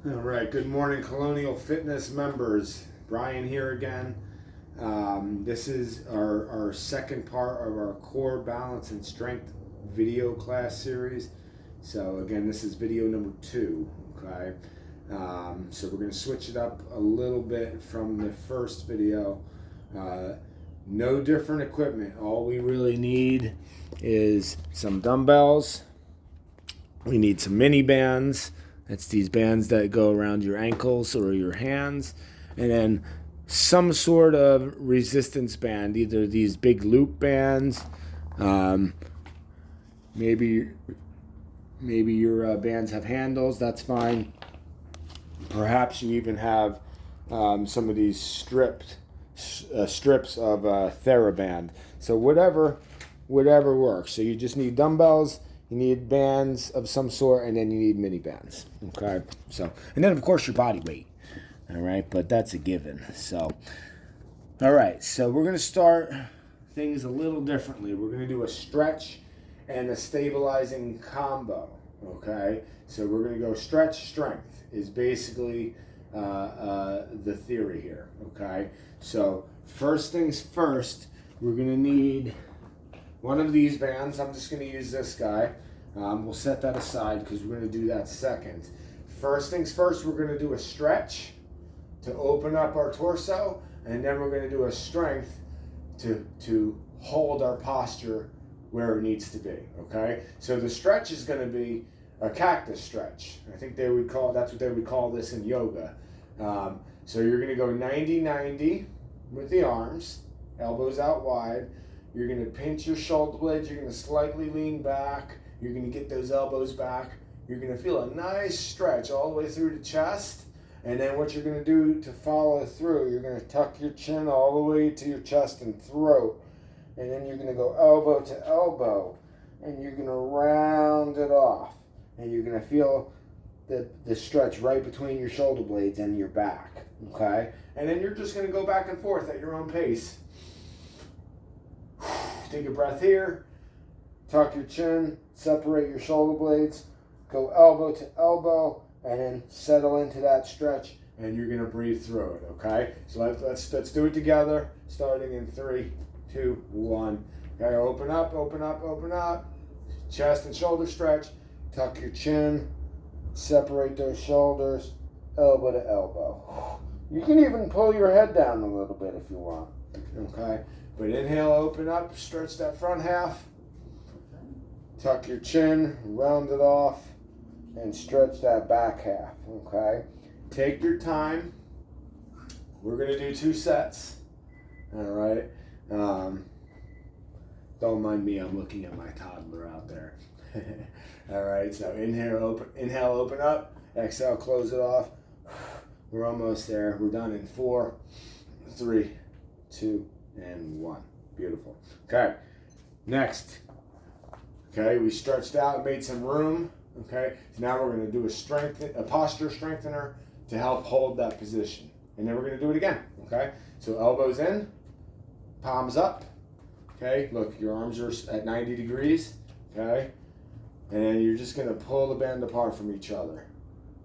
All right, good morning, Colonial Fitness members. Brian here again. This is our second part of our core balance and strength video class series. So again, this is video number 2, okay? So we're gonna switch it up a little bit from the first video. No different equipment. All we really need is some dumbbells. We need some mini bands. That's these bands that go around your ankles or your hands. And then some sort of resistance band, either these big loop bands, maybe your bands have handles, that's fine. Perhaps you even have some of these strips of TheraBand. So whatever works. So you just need dumbbells, you need bands of some sort, and then you need mini bands. Okay. So, and then of course your body weight. All right, but that's a given. So, all right. So we're gonna start things a little differently. We're gonna do a stretch and a stabilizing combo. Okay. So we're gonna go stretch strength is basically the theory here. Okay. So first things first, we're gonna need one of these bands. I'm just going to use this guy. We'll set that aside because we're going to do that second. First things first, we're going to do a stretch to open up our torso, and then we're going to do a strength to hold our posture where it needs to be. Okay? So the stretch is going to be a cactus stretch. I think that's what they would call this in yoga. So you're going to go 90-90 with the arms, elbows out wide. You're going to pinch your shoulder blades. You're going to slightly lean back. You're going to get those elbows back. You're going to feel a nice stretch all the way through the chest. And then what you're going to do to follow through, you're going to tuck your chin all the way to your chest and throat. And then you're going to go elbow to elbow. And you're going to round it off. And you're going to feel the stretch right between your shoulder blades and your back. Okay? And then you're just going to go back and forth at your own pace. Take a breath here, tuck your chin, separate your shoulder blades, go elbow to elbow, and then settle into that stretch, and you're gonna breathe through it, okay? So let's do it together, starting in 3, 2, 1. Okay, open up, chest and shoulder stretch, tuck your chin, separate those shoulders, elbow to elbow. You can even pull your head down a little bit if you want, okay? But inhale, open up, stretch that front half, tuck your chin, round it off, and stretch that back half, okay? Take your time. We're going to do 2 sets, all right? Don't mind me, I'm looking at my toddler out there. All right, so inhale, open up, exhale, close it off. We're almost there. We're done in 4, 3, 2, and 1. Beautiful. Okay. Next. Okay, we stretched out and made some room. Okay. So now we're going to do a posture strengthener to help hold that position. And then we're going to do it again. Okay. So elbows in, palms up. Okay. Look, your arms are at 90 degrees. Okay. And then you're just going to pull the band apart from each other.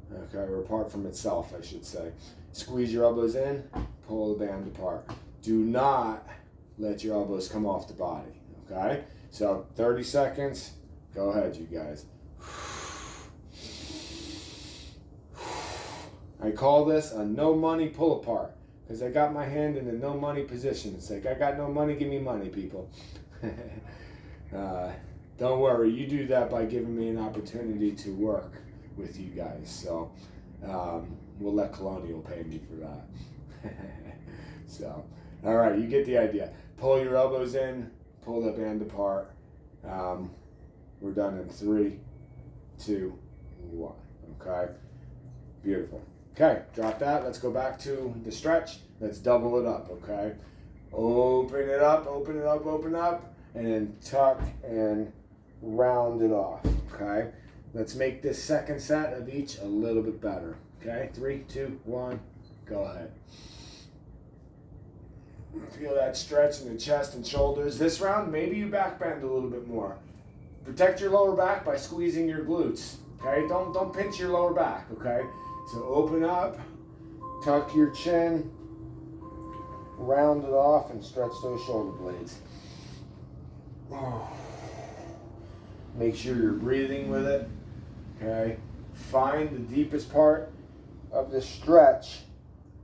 Okay, or apart from itself, I should say. Squeeze your elbows in, pull the band apart. Do not let your elbows come off the body, okay? So 30 seconds. Go ahead, you guys. I call this a no money pull apart because I got my hand in the no money position. It's like, I got no money, give me money, people. Don't worry, you do that by giving me an opportunity to work with you guys. So we'll let Colonial pay me for that. So, all right, you get the idea. Pull your elbows in, pull the band apart. We're done in 3, 2, 1. Okay, beautiful. Okay, drop that. Let's go back to the stretch. Let's double it up. Okay, open it up, and then tuck and round it off. Okay, let's make this second set of each a little bit better. Okay, 3, 2, 1, go ahead. Feel that stretch in the chest and shoulders. This round, maybe you back bend a little bit more. Protect your lower back by squeezing your glutes. Okay, don't pinch your lower back. Okay, So open up, tuck your chin, round it off, and stretch those shoulder blades. Make sure you're breathing with it. Okay. Find the deepest part of the stretch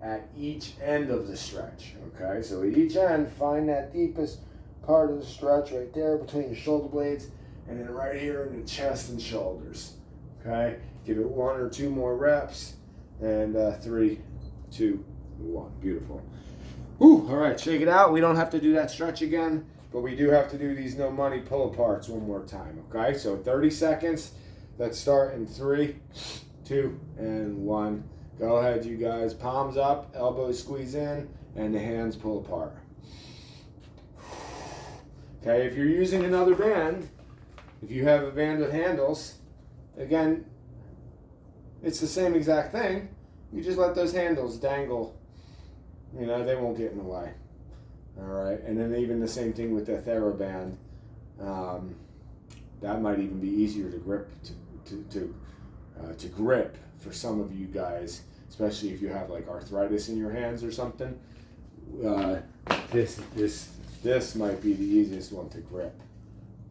at each end of the stretch. Okay. So at each end, find that deepest part of the stretch right there between your shoulder blades, and then right here in the chest and shoulders. Okay. Give it 1 or 2 more reps, and 3, 2, 1. Beautiful. Whew. All right, shake it out. We don't have to do that stretch again, but we do have to do these no money pull aparts one more time. Okay, so 30 seconds. Let's start in 3, 2, and 1. Go ahead, you guys. Palms up, elbows squeeze in, and the hands pull apart. Okay, if you're using another band, if you have a band with handles, again, it's the same exact thing. You just let those handles dangle. You know, they won't get in the way. All right, and then even the same thing with the TheraBand. That might even be easier to grip to grip for some of you guys, especially if you have like arthritis in your hands or something. This might be the easiest one to grip,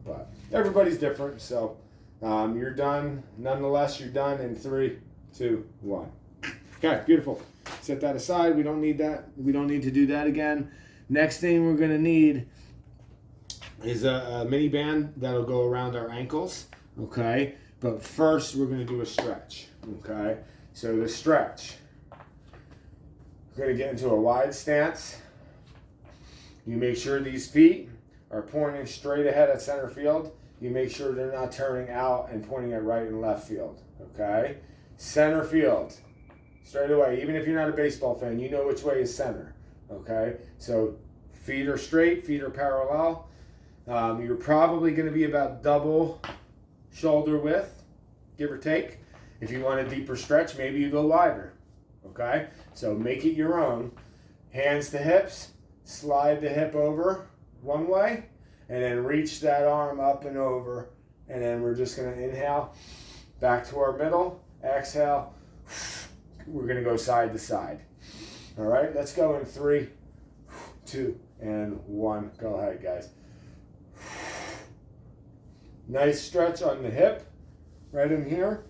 but everybody's different. So you're done. Nonetheless, you're done in 3, 2, 1. Okay, beautiful. Set that aside. We don't need that. We don't need to do that again. Next thing we're going to need is a mini band that'll go around our ankles. Okay, but first we're going to do a stretch. Okay, so the stretch. We're going to get into a wide stance. You make sure these feet are pointing straight ahead at center field. You make sure they're not turning out and pointing at right and left field. Okay, center field. Straight away, even if you're not a baseball fan, you know which way is center. Okay, so feet are straight, feet are parallel. You're probably going to be about double shoulder width, give or take. If you want a deeper stretch, maybe you go wider. Okay, so make it your own. Hands to hips, slide the hip over one way, and then reach that arm up and over. And then we're just going to inhale back to our middle, exhale. We're going to go side to side. All right, let's go in 3, 2, and 1. Go ahead, guys. Nice stretch on the hip, right in here.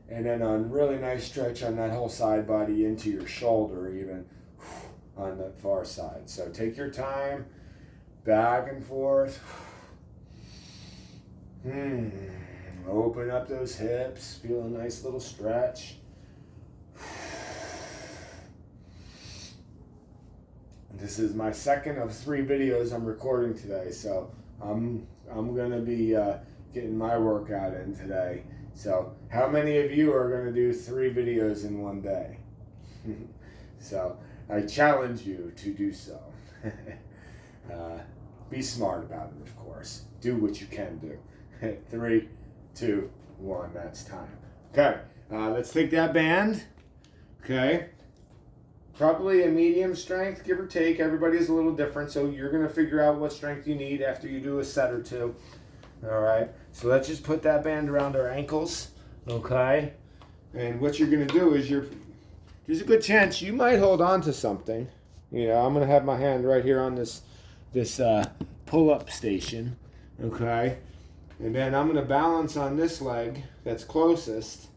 And then a really nice stretch on that whole side body into your shoulder, even on the far side. So take your time, back and forth. Open up those hips, feel a nice little stretch. This is my second of 3 videos I'm recording today, so I'm gonna be getting my workout in today. So how many of you are gonna do 3 videos in one day? So I challenge you to do so. Be smart about it, of course. Do what you can do. 3, 2, 1. That's time. Okay, let's take that band. Okay. Probably a medium strength, give or take. Everybody's a little different, so you're going to figure out what strength you need after you do a set or 2. All right, so let's just put that band around our ankles, okay? And what you're going to do is there's a good chance you might hold on to something. You know, I'm going to have my hand right here on this pull-up station, okay? And then I'm going to balance on this leg that's closest.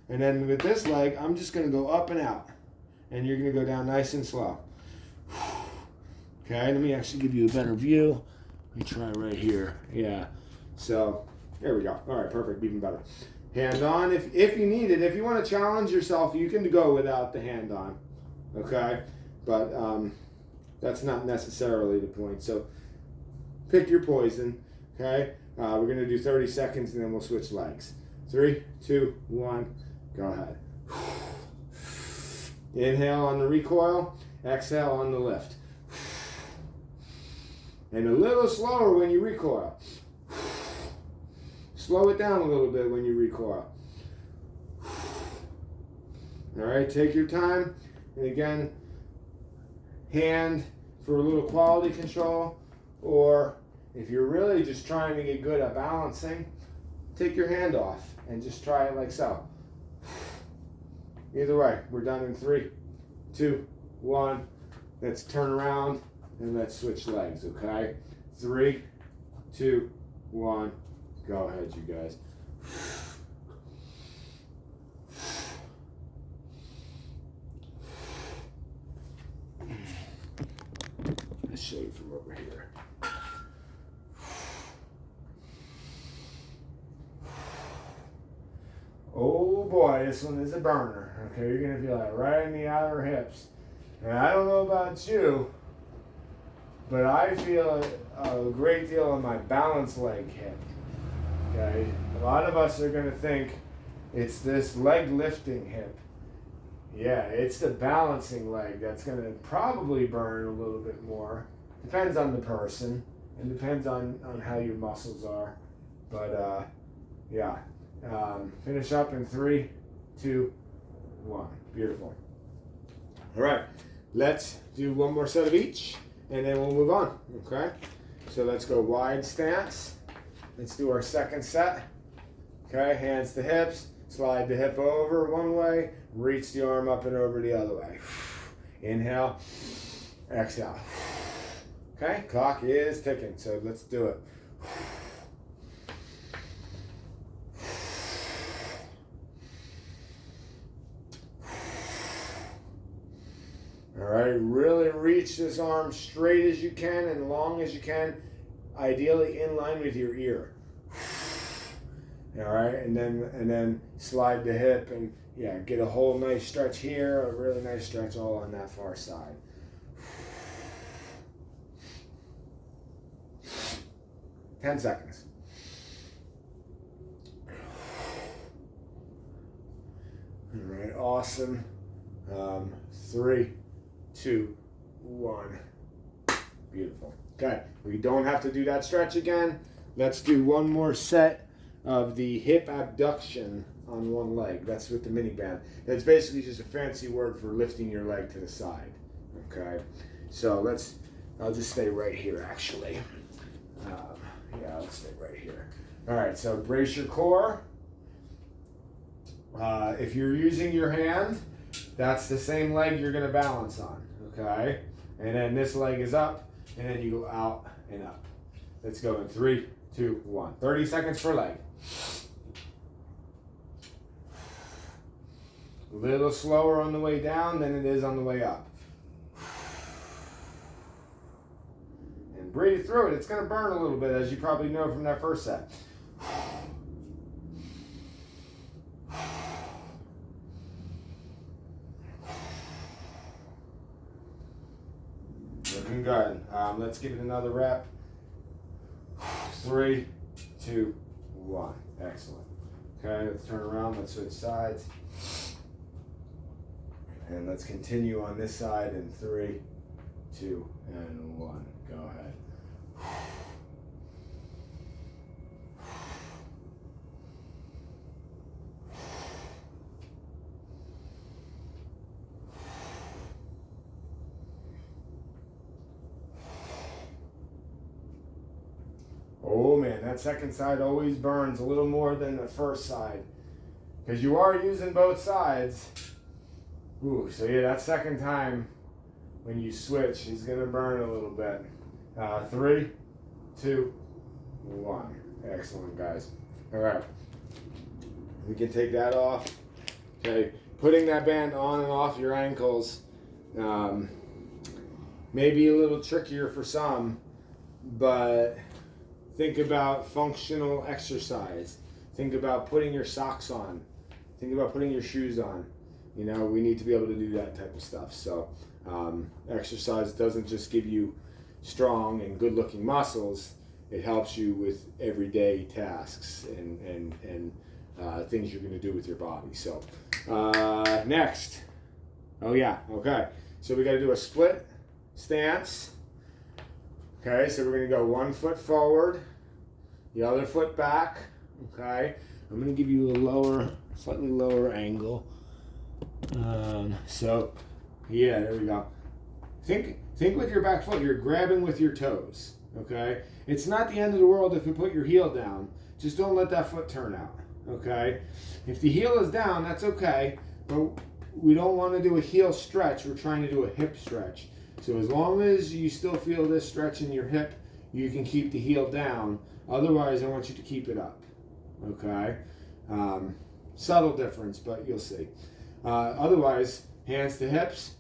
And then with this leg, I'm just going to go up and out. And you're going to go down nice and slow. Okay, let me actually give you a better view. Let me try right here. Yeah. So, there we go. All right, perfect. Even better. Hand on if you need it. If you want to challenge yourself, you can go without the hand on. Okay? But that's not necessarily the point. So, pick your poison. Okay? We're going to do 30 seconds and then we'll switch legs. 3, 2, 1. Go ahead. Inhale on the recoil, exhale on the lift. And a little slower when you recoil. Slow it down a little bit when you recoil. All right, take your time. And again, hand for a little quality control, or if you're really just trying to get good at balancing, take your hand off and just try it like so. Either way, we're done in 3, 2, 1. Let's turn around and let's switch legs, okay? 3, 2, 1. Go ahead, you guys. Let's show you from over here. Oh boy, this one is a burner. Okay, you're gonna feel that right in the outer hips. And I don't know about you, but I feel a great deal on my balance leg hip. Okay, a lot of us are gonna think it's this leg lifting hip. Yeah, it's the balancing leg that's gonna probably burn a little bit more. Depends on the person and depends on how your muscles are. But yeah. Finish up in 3, 2, 1. Beautiful. All right, let's do one more set of each and then we'll move on, okay? So let's go wide stance. Let's do our second set. Okay, hands to hips, slide the hip over one way, reach the arm up and over the other way. Inhale, exhale. Okay, clock is ticking, so let's do it. All right, really reach this arm straight as you can and long as you can, ideally in line with your ear. All right, and then slide the hip and yeah, get a whole nice stretch here, a really nice stretch all on that far side. 10 seconds. All right, awesome. 3, 2, 1. Beautiful. Okay, we don't have to do that stretch again. Let's do one more set of the hip abduction on one leg. That's with the mini band. That's basically just a fancy word for lifting your leg to the side. Okay, so I'll just stay right here actually. Yeah, let's stay right here. All right, so brace your core. If you're using your hand, that's the same leg you're gonna balance on, okay? And then this leg is up, and then you go out and up. Let's go in 3, 2, 1. 30 seconds per leg. A little slower on the way down than it is on the way up. And breathe through it. It's gonna burn a little bit, as you probably know from that first set. Looking good. Let's give it another rep. 3, 2, 1. Excellent. Okay, let's turn around. Let's switch sides. And let's continue on this side in 3, 2, and 1. Go ahead. Oh man, that second side always burns a little more than the first side because you are using both sides. Ooh, so yeah, that second time when you switch is gonna burn a little bit. 3, 2, 1. Excellent, guys. All right, we can take that off. Okay, putting that band on and off your ankles may be a little trickier for some, but think about functional exercise. Think about putting your socks on. Think about putting your shoes on. You know, we need to be able to do that type of stuff. So exercise doesn't just give you strong and good looking muscles. It helps you with everyday tasks and things you're going to do with your body. So next. Oh yeah, okay. So we got to do a split stance. Okay, so we're going to go one foot forward, the other foot back. Okay, I'm going to give you a slightly lower angle. So, yeah, there we go. Think with your back foot. You're grabbing with your toes. Okay, it's not the end of the world if you put your heel down. Just don't let that foot turn out. Okay, if the heel is down, that's okay. But we don't want to do a heel stretch. We're trying to do a hip stretch. So as long as you still feel this stretch in your hip, you can keep the heel down. Otherwise, I want you to keep it up. Okay? Subtle difference, but you'll see. Otherwise, hands to hips,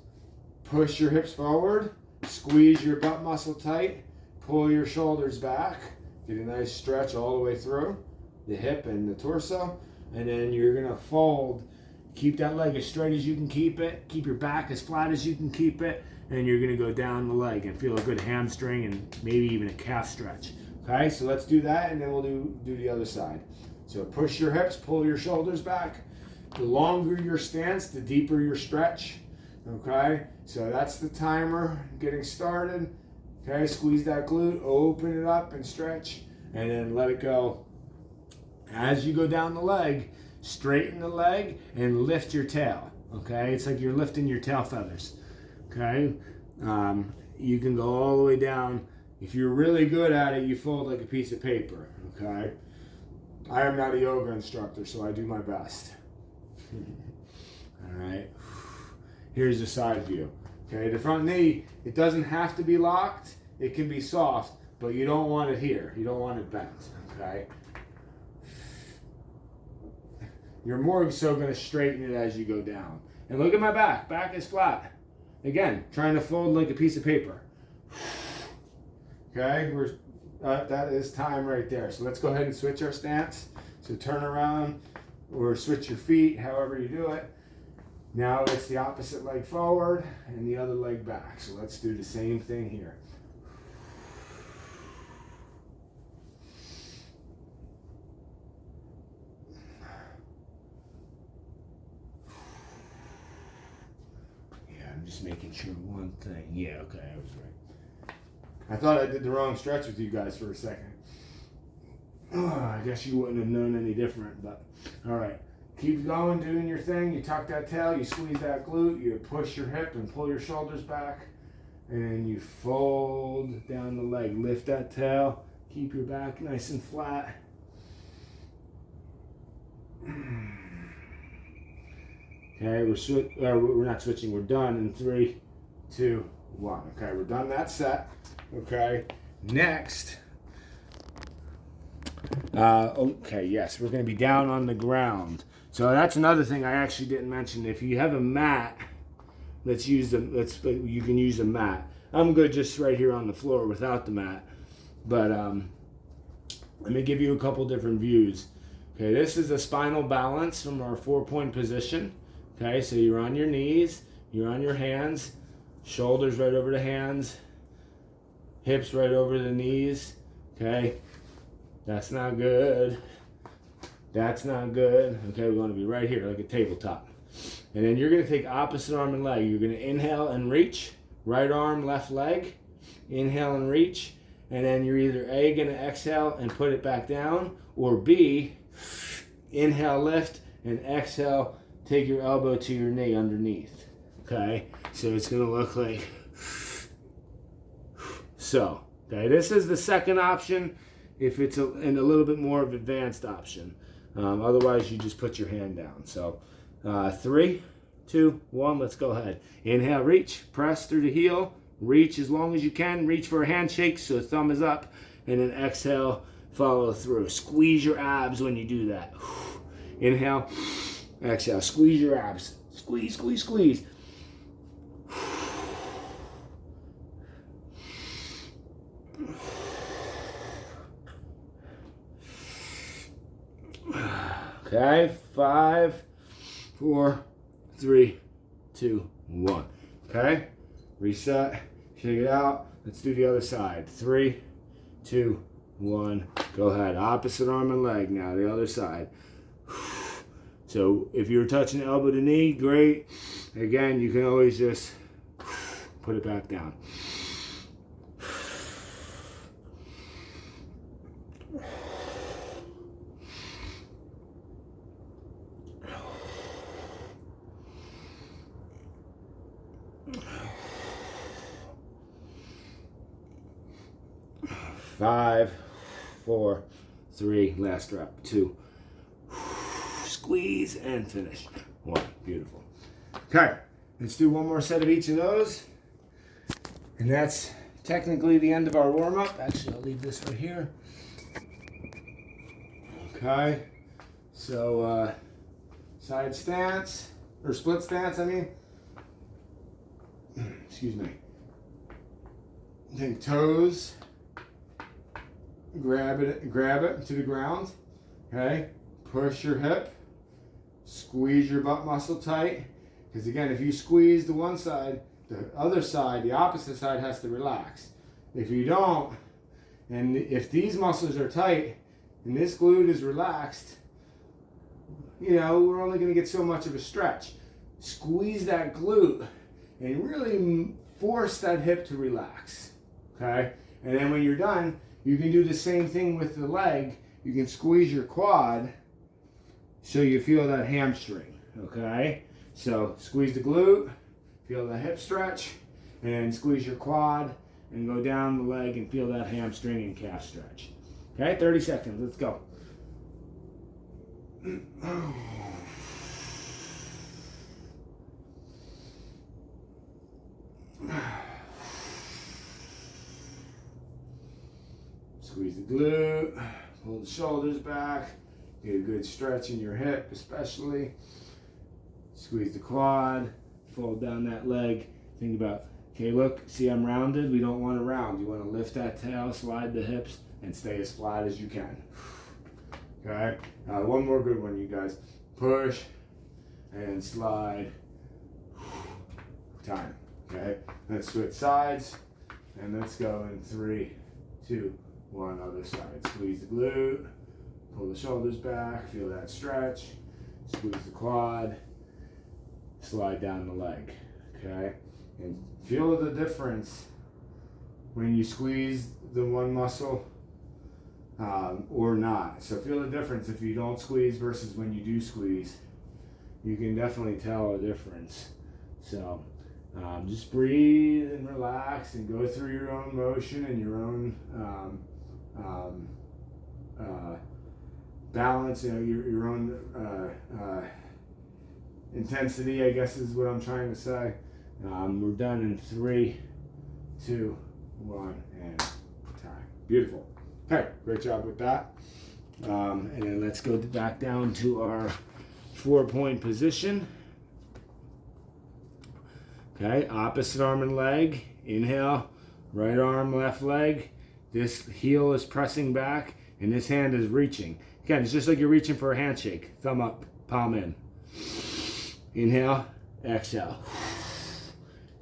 push your hips forward, squeeze your butt muscle tight, pull your shoulders back, get a nice stretch all the way through the hip and the torso, and then you're gonna fold. Keep that leg as straight as you can keep it, keep your back as flat as you can keep it, and you're gonna go down the leg and feel a good hamstring and maybe even a calf stretch. Okay, so let's do that, and then we'll do the other side. So push your hips, pull your shoulders back. The longer your stance, the deeper your stretch. Okay, so that's the timer getting started. Okay, squeeze that glute, open it up and stretch, and then let it go. As you go down the leg, straighten the leg and lift your tail. Okay, it's like you're lifting your tail feathers. Okay, you can go all the way down. If you're really good at it, you fold like a piece of paper. Okay, I am not a yoga instructor, so I do my best. All right, here's the side view. Okay, the front knee, it doesn't have to be locked. It can be soft, but you don't want it here. You don't want it bent. Okay. You're more so going to straighten it as you go down. And look at my back. Back is flat. Again, trying to fold like a piece of paper. Okay, that is time right there. So let's go ahead and switch our stance. So turn around or switch your feet, however you do it. Now it's the opposite leg forward and the other leg back. So let's do the same thing here. Just making sure one thing. Yeah, okay, I was right. I thought I did the wrong stretch with you guys for a second. Oh, I guess you wouldn't have known any different, but all right. Keep going, doing your thing. You tuck that tail, you squeeze that glute, you push your hip and pull your shoulders back, and then you fold down the leg. Lift that tail, keep your back nice and flat. Okay, we're not switching. We're done in 3, 2, 1. Okay, we're done that set. Okay, next. Okay, yes, we're going to be down on the ground. So that's another thing I actually didn't mention. If you have a mat, you can use a mat. I'm good just right here on the floor without the mat. But let me give you a couple different views. Okay, this is a spinal balance from our 4-point position. Okay, so you're on your knees, you're on your hands, shoulders right over the hands, hips right over the knees. Okay, that's not good. That's not good. Okay, we want to be right here like a tabletop. And then you're going to take opposite arm and leg. You're going to inhale and reach, right arm, left leg, inhale and reach, and then you're either A, going to exhale and put it back down, or B, inhale, lift, and exhale, take your elbow to your knee underneath. Okay, so it's going to look like so. Okay, this is the second option if it's a little bit more of an advanced option. Otherwise, you just put your hand down. So 3, 2, 1, let's go ahead. Inhale, reach, press through the heel, reach as long as you can, reach for a handshake so the thumb is up, and then exhale, follow through. Squeeze your abs when you do that. Inhale, exhale, squeeze your abs. Squeeze, squeeze, squeeze. Okay, 5, 4, 3, 2, 1. Okay, reset, shake it out. Let's do the other side. 3, 2, 1. Go ahead. Opposite arm and leg now, the other side. So if you're touching elbow to knee, great. Again, you can always just put it back down. Five, 4, 3, last rep, 2. Squeeze and finish. 1, beautiful. Okay, let's do one more set of each of those. And that's technically the end of our warm-up. Actually, I'll leave this right here. Okay, so side stance, or split stance, I mean. Excuse me. Then toes, grab it to the ground. Okay, push your hip, squeeze your butt muscle tight. Because again, if you squeeze the one side, the other side, the opposite side has to relax. If you don't, and if these muscles are tight and this glute is relaxed, you know, we're only going to get so much of a stretch. Squeeze that glute and really force that hip to relax. Okay? And then when you're done, you can do the same thing with the leg. You can squeeze your quad so you feel that hamstring. Okay? So squeeze the glute, feel the hip stretch, and then squeeze your quad and go down the leg and feel that hamstring and calf stretch. Okay, 30 seconds, let's go. Squeeze the glute, pull the shoulders back, get a good stretch in your hip especially. Squeeze the quad, fold down that leg. Think about, okay, look, see I'm rounded? We don't want to round. You want to lift that tail, slide the hips, and stay as flat as you can. Okay? One more good one, you guys. Push and slide. Time. Okay? Let's switch sides, and let's go in 3, 2, 1, other side. Squeeze the glute, pull the shoulders back, feel that stretch, squeeze the quad, slide down the leg, okay? And feel the difference when you squeeze the one muscle or not. So feel the difference if you don't squeeze versus when you do squeeze. You can definitely tell a difference. So just breathe and relax and go through your own motion and your own balance, you know, your own intensity, I guess is what I'm trying to say. We're done in 3, 2, 1, and time. Beautiful. Okay, great job with that. And then let's go back down to our 4-point position. Okay, opposite arm and leg. Inhale, right arm, left leg. This heel is pressing back, and this hand is reaching. Again, it's just like you're reaching for a handshake. Thumb up, palm in. Inhale, exhale.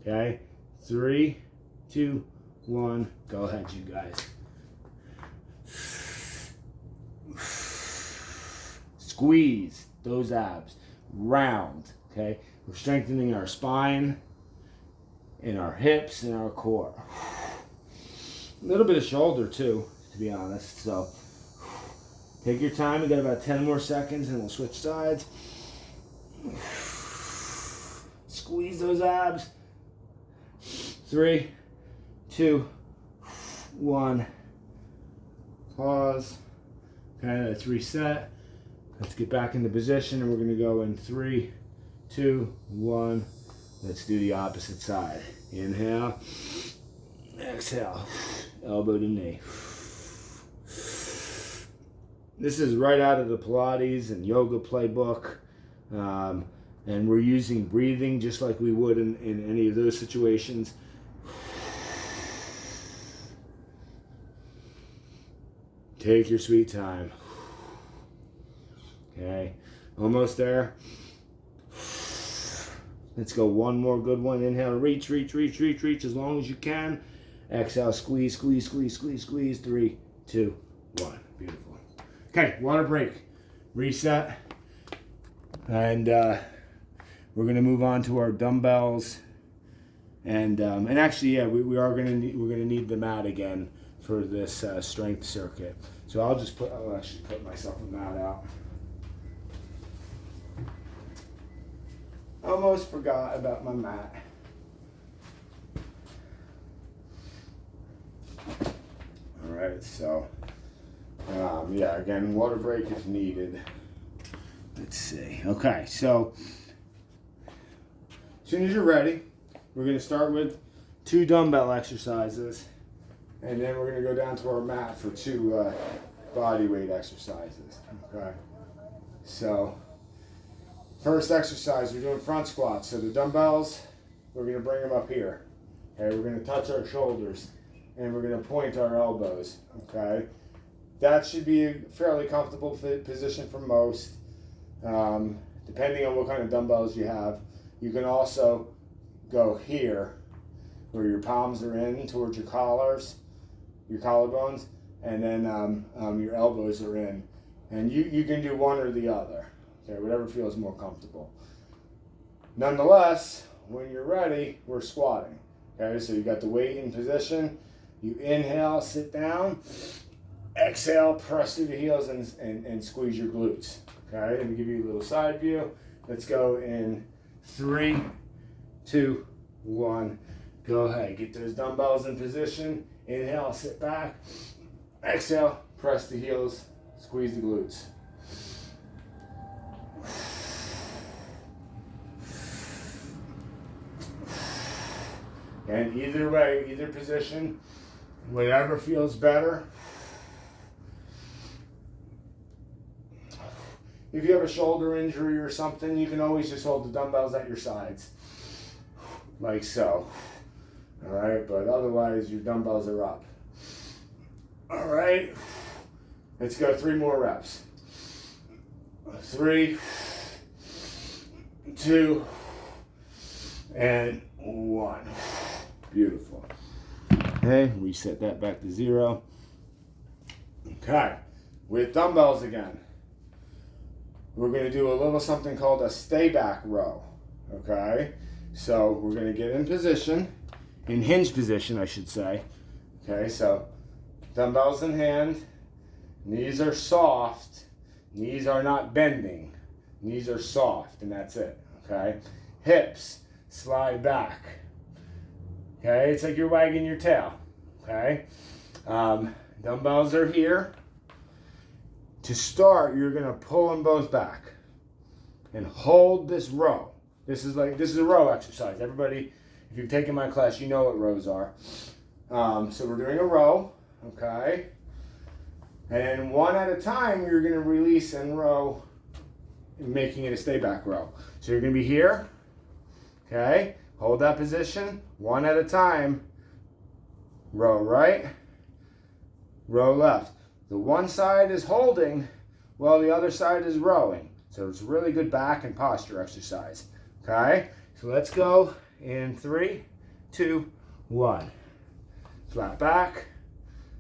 Okay, 3, 2, 1. Go ahead, you guys. Squeeze those abs. Round. Okay, we're strengthening our spine and our hips and our core. A little bit of shoulder too, to be honest. So take your time. We got about 10 more seconds, and we'll switch sides. Squeeze those abs. 3, 2, 1. Pause. Okay, let's reset. Let's get back into position, and we're going to go in 3, 2, 1. Let's do the opposite side. Inhale. Exhale. Elbow to knee. This is right out of the Pilates and yoga playbook. And we're using breathing just like we would in any of those situations. Take your sweet time. Okay, almost there. Let's go one more good one. Inhale, reach, reach, reach, reach, reach as long as you can. Exhale, squeeze, squeeze, squeeze, squeeze, squeeze. 3, 2, 1. Beautiful. Okay, water break. Reset. And we're gonna move on to our dumbbells. And actually, yeah, we're gonna need the mat again for this strength circuit. So I'll actually put myself a mat out. Almost forgot about my mat. All right, so yeah, again, water break if needed. Let's see. Okay, so as soon as you're ready, we're going to start with 2 dumbbell exercises, and then we're going to go down to our mat for 2 body weight exercises. Okay. So, first exercise, we're doing front squats. So the dumbbells, we're going to bring them up here. Okay, we're going to touch our shoulders, and we're going to point our elbows. Okay, that should be a fairly comfortable position for most, depending on what kind of dumbbells you have. You can also go here, where your palms are in towards your collarbones, and then your elbows are in. And you can do one or the other, okay, whatever feels more comfortable. Nonetheless, when you're ready, we're squatting. Okay, so you got the weight in position. You inhale, sit down. Exhale, press through the heels and squeeze your glutes. Okay, let me give you a little side view. Let's go in 3, 2, 1. Go ahead, get those dumbbells in position. Inhale, sit back. Exhale, press the heels, squeeze the glutes. And either way, either position, whatever feels better. If you have a shoulder injury or something, you can always just hold the dumbbells at your sides, like so. All right, but otherwise your dumbbells are up. All right, let's go 3 more reps. 3, 2, and 1. Beautiful. Okay, reset that back to 0. Okay, with dumbbells again, we're going to do a little something called a stay back row. Okay, so we're going to get in position, in hinge position, I should say. Okay, so dumbbells in hand, knees are soft, knees are not bending, knees are soft, and that's it. Okay, hips slide back. Okay, it's like you're wagging your tail. Okay, dumbbells are here. To start, you're gonna pull them both back and hold this row. This is a row exercise. Everybody, if you've taken my class, you know what rows are. So we're doing a row, okay? And one at a time, you're gonna release and row, making it a stay back row. So you're gonna be here, okay? Hold that position, one at a time. Row right, row left. The one side is holding while the other side is rowing. So it's a really good back and posture exercise. Okay, so let's go in 3, 2, 1. Flat back,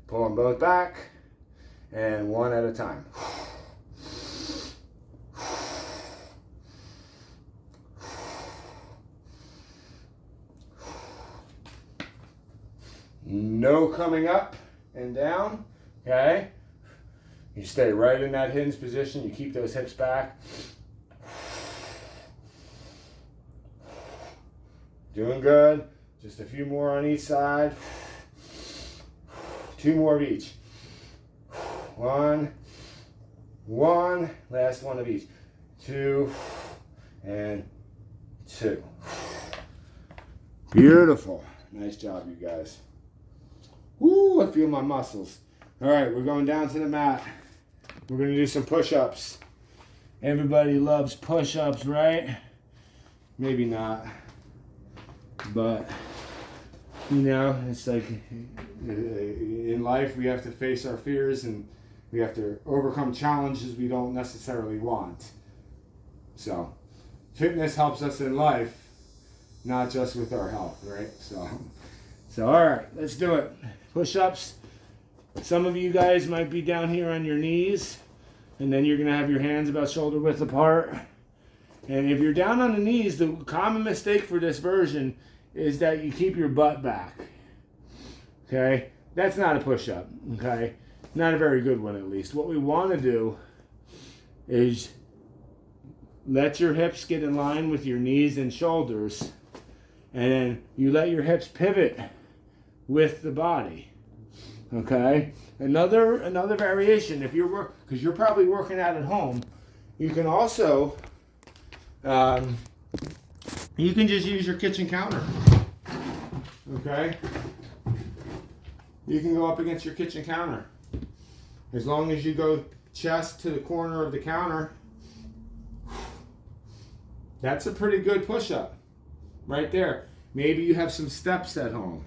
pull them both back, and one at a time. No coming up and down, okay? You stay right in that hinge position. You keep those hips back. Doing good. Just a few more on each side. 2 more of each. 1, last one of each. 2, and 2. Beautiful. Nice job, you guys. Woo, I feel my muscles. All right, we're going down to the mat. We're going to do some push-ups. Everybody loves push-ups, right? Maybe not. But, you know, it's like in life we have to face our fears and we have to overcome challenges we don't necessarily want. So, fitness helps us in life, not just with our health, right? So all right, let's do it. Push-ups. Some of you guys might be down here on your knees, and then you're going to have your hands about shoulder width apart. And if you're down on the knees, the common mistake for this version is that you keep your butt back. Okay? That's not a push-up. Okay? Not a very good one, at least. What we want to do is let your hips get in line with your knees and shoulders, and then you let your hips pivot with the body. Okay, another variation. If you're because you're probably working out at home, you can also You can just use your kitchen counter. Okay? You can go up against your kitchen counter. As long as you go chest to the corner of the counter, that's a pretty good push-up right there. Maybe you have some steps at home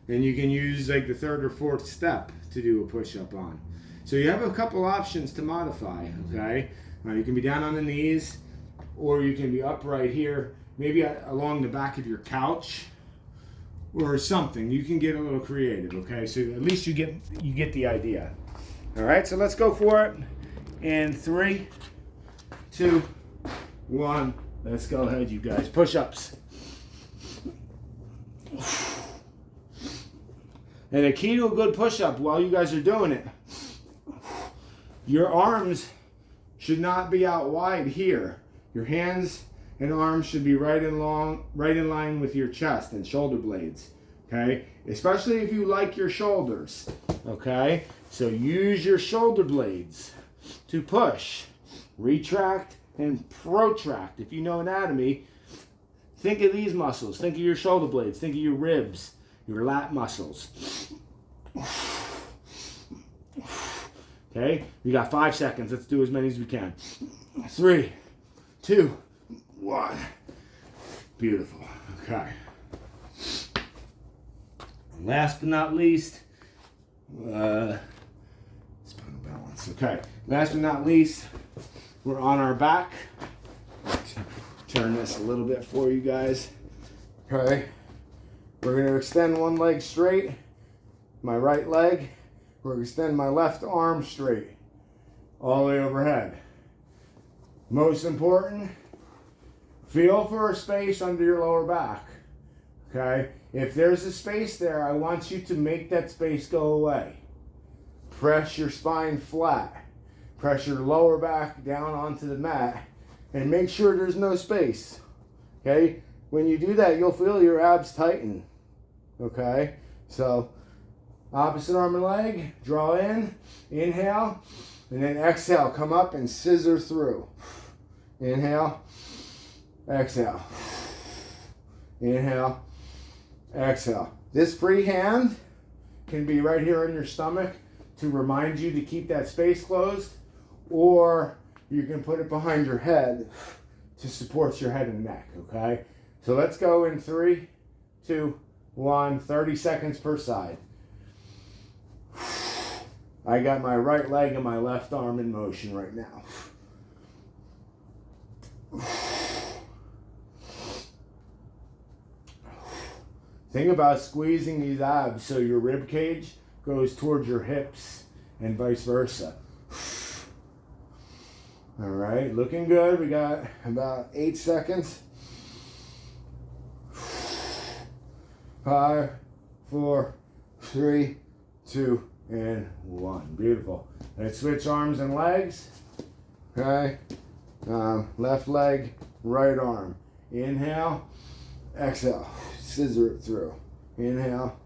and you can use like the third or fourth step to do a push-up on. So you have a couple options to modify, okay? You can be down on the knees, or you can be upright here, maybe along the back of your couch or something. You can get a little creative, okay? So at least you get the idea. All right, so let's go for it. In 3, 2, 1. Let's go ahead, you guys. Push-ups. And the key to a good push-up while you guys are doing it, your arms should not be out wide here. Your hands and arms should be right in line with your chest and shoulder blades. Okay? Especially if you like your shoulders. Okay? So use your shoulder blades to push, retract, and protract. If you know anatomy, think of these muscles. Think of your shoulder blades. Think of your ribs, your lat muscles. Okay, we got 5 seconds. Let's do as many as we can. 3, 2, 1. Beautiful. Okay. Last but not least, spinal balance. Okay. Last but not least, we're on our back. Turn this a little bit for you guys. Okay. We're going to extend one leg straight, my right leg. We're going to extend my left arm straight, all the way overhead. Most important, feel for a space under your lower back. Okay? If there's a space there, I want you to make that space go away. Press your spine flat. Press your lower back down onto the mat and make sure there's no space. Okay? When you do that, you'll feel your abs tighten. Okay? So, opposite arm and leg, draw in, inhale, and then exhale. Come up and scissor through. Inhale, exhale. Inhale, exhale. This free hand can be right here on your stomach to remind you to keep that space closed, or you can put it behind your head to support your head and neck, okay? So let's go in 3, 2, 1, 30 seconds per side. I got my right leg and my left arm in motion right now. Think about squeezing these abs so your rib cage goes towards your hips and vice versa. All right, looking good. We got about 8 seconds. 5, 4, 3, 2, and 1. Beautiful. Let's switch arms and legs. Okay. Left leg, right arm. Inhale, exhale. Scissor it through. Inhale,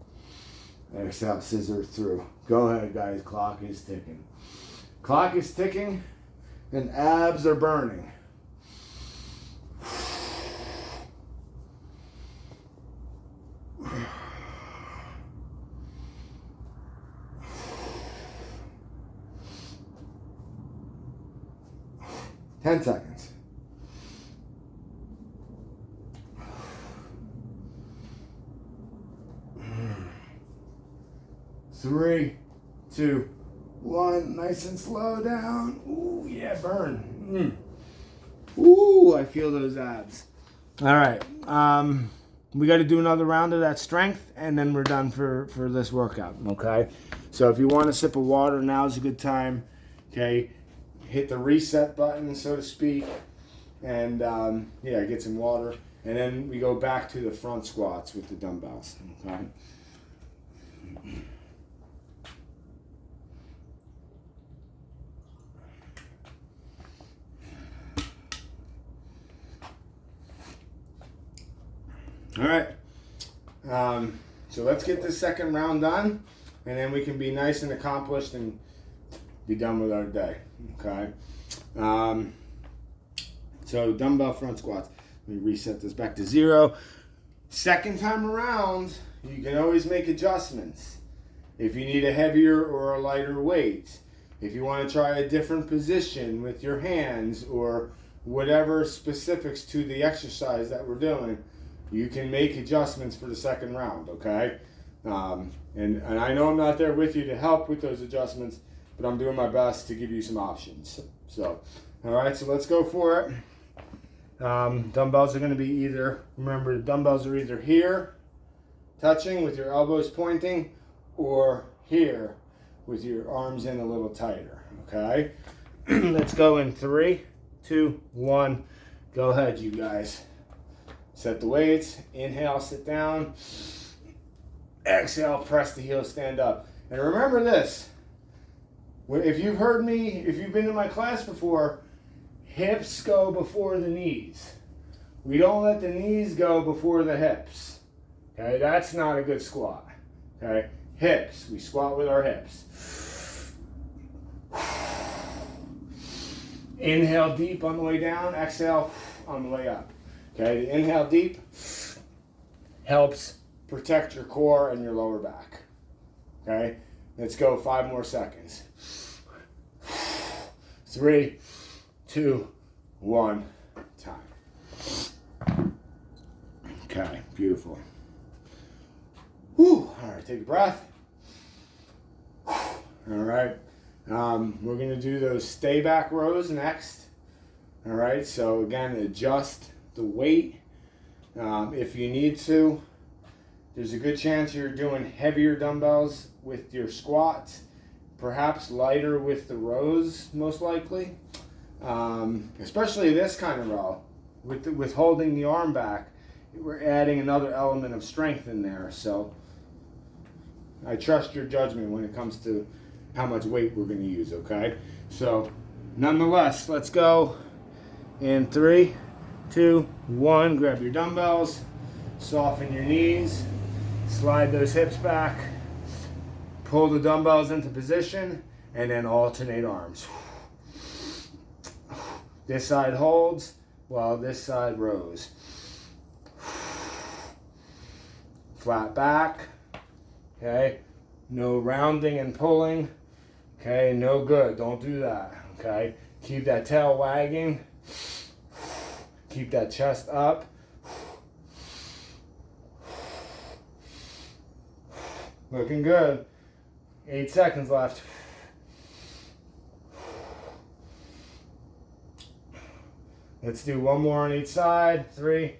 exhale, scissor it through. Go ahead, guys. Clock is ticking. Clock is ticking, and abs are burning. Ten seconds. 3, 2, 1. Nice and slow down. Ooh, yeah, burn. Ooh, I feel those abs. All right. We got to do another round of that strength, and then we're done for this workout, okay? So if you want a sip of water, now's a good time, okay? Hit the reset button, so to speak, and yeah, get some water. And then we go back to the front squats with the dumbbells, okay? All right, so let's get this second round done, and then we can be nice and accomplished and be done with our day, okay? So dumbbell front squats. Let me reset this back to 0. Second time around, you can always make adjustments. If you need a heavier or a lighter weight, if you want to try a different position with your hands or whatever specifics to the exercise that we're doing, you can make adjustments for the second round, okay? And I know I'm not there with you to help with those adjustments, but I'm doing my best to give you some options. So, all right, so let's go for it. Dumbbells are going to be either, remember the dumbbells are either here, touching with your elbows pointing, or here with your arms in a little tighter, okay? Let's go in 3, 2, 1. Go ahead, you guys. Set the weights. Inhale, sit down. Exhale, press the heels, stand up. And remember this. If you've heard me, if you've been in my class before, hips go before the knees. We don't let the knees go before the hips. Okay, that's not a good squat. Okay, hips. We squat with our hips. Inhale deep on the way down. Exhale on the way up. Okay, the inhale deep helps protect your core and your lower back. Okay, let's go 5 more seconds. 3, 2, 1, time. Okay, beautiful. Whew. All right, take a breath. All right, we're gonna do those stay back rows next. All right, so again, adjust the weight if you need to. There's a good chance you're doing heavier dumbbells with your squats, perhaps lighter with the rows, most likely. Especially this kind of row, with holding the arm back, we're adding another element of strength in there. So I trust your judgment when it comes to how much weight we're going to use, okay? So nonetheless, let's go in 3, 2, 1. Grab your dumbbells, soften your knees, slide those hips back, pull the dumbbells into position, and then alternate arms. This side holds while this side rows. Flat back. Okay, no rounding and pulling. Okay, no good. Don't do that. Okay, keep that tail wagging. Keep that chest up. Looking good. 8 seconds left. Let's do one more on each side. 3,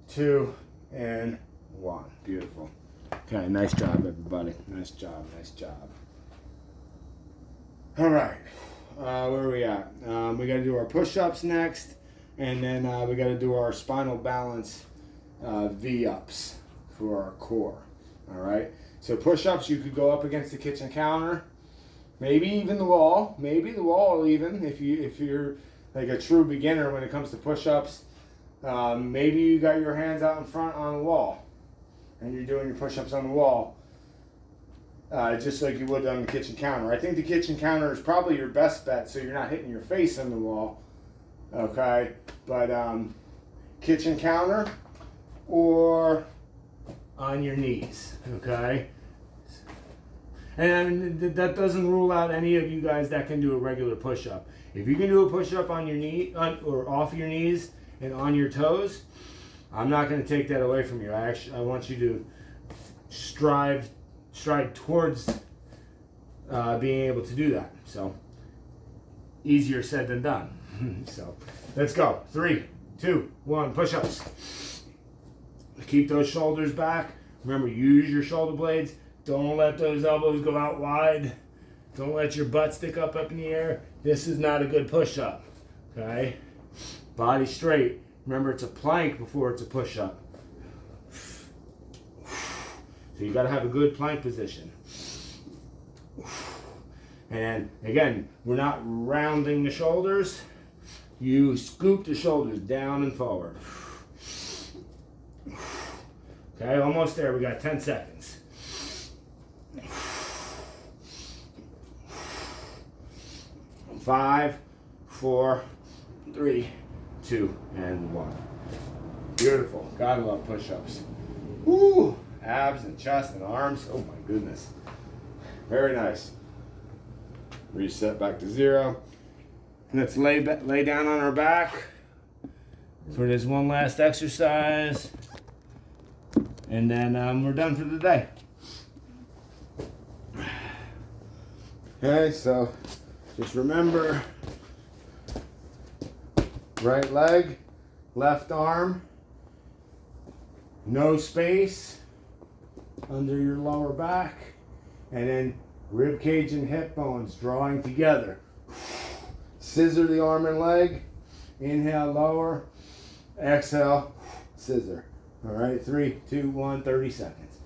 2, and 1. Beautiful. Okay, nice job, everybody. Nice job, nice job. All right, where are we at? We got to do our push-ups next, and then we got to do our spinal balance V-ups for our core. All right. So push-ups, you could go up against the kitchen counter, maybe even the wall, even if you're like a true beginner when it comes to push-ups. Maybe you got your hands out in front on the wall, and you're doing your push-ups on the wall, just like you would on the kitchen counter. I think the kitchen counter is probably your best bet, so you're not hitting your face on the wall. Okay, but kitchen counter or on your knees, okay? And that doesn't rule out any of you guys that can do a regular push-up. If you can do a push-up on your knee or off your knees and on your toes, I'm not going to take that away from you. I want you to stride towards being able to do that. So easier said than done. So let's go. 3, 2, 1. Push-ups. Keep those shoulders back. Remember, use your shoulder blades. Don't let those elbows go out wide. Don't let your butt stick up in the air. This is not a good push-up. Okay? Body straight. Remember, it's a plank before it's a push-up. So you got to have a good plank position. And again, we're not rounding the shoulders. You scoop the shoulders down and forward. Okay, almost there. We got 10 seconds. 5, 4, 3, 2, and 1. Beautiful. Gotta love push-ups. Woo! Abs and chest and arms. Oh my goodness. Very nice. Reset back to 0. Let's lay down on our back for this one last exercise. And then we're done for the day. Okay, so just remember, right leg, left arm, no space under your lower back, and then rib cage and hip bones drawing together. Scissor the arm and leg. Inhale, lower. Exhale, scissor. All right, 3, 2, 1, 30 seconds.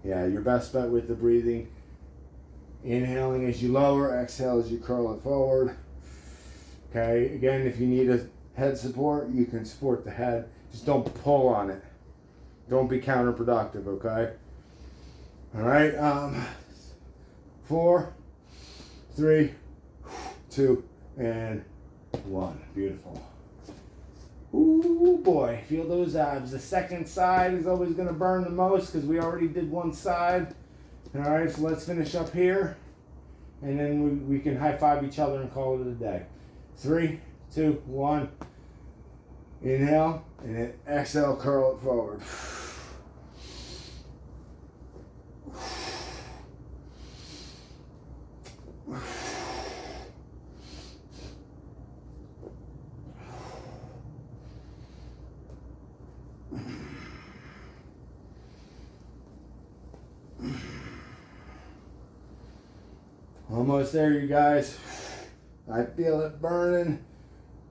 Yeah, your best bet with the breathing. Inhaling as you lower, exhale as you curl it forward. Okay, again, if you need a head support, you can support the head. Just don't pull on it. Don't be counterproductive, okay? All right, 4, 3, 2, and 1. Beautiful. Ooh, boy, feel those abs. The second side is always going to burn the most because we already did one side. All right, so let's finish up here, and then we can high-five each other and call it a day. 3, 2, 1. Inhale, and then exhale, curl it forward. Almost there, you guys. I feel it burning.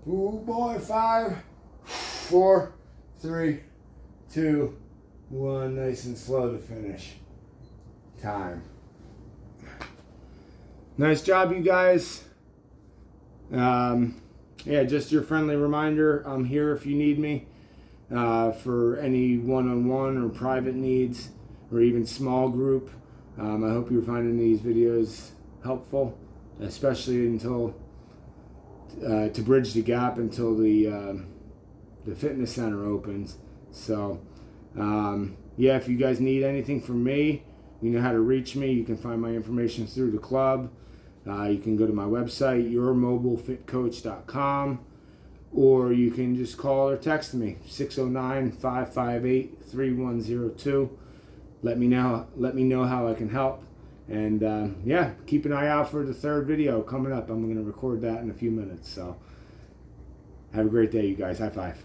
Ooh, boy, 5, 4, 3, 2, 1. Nice and slow to finish. Time. Nice job, you guys. Yeah, just your friendly reminder. I'm here if you need me for any one-on-one or private needs or even small group. I hope you're finding these videos helpful, especially until to bridge the gap until the fitness center opens. So yeah, if you guys need anything from me, you know how to reach me. You can find my information through the club. You can go to my website, yourmobilefitcoach.com, or you can just call or text me, 609-558-3102. Let me know how I can help. And yeah, keep an eye out for the third video coming up. I'm going to record that in a few minutes. So have a great day, you guys. High five.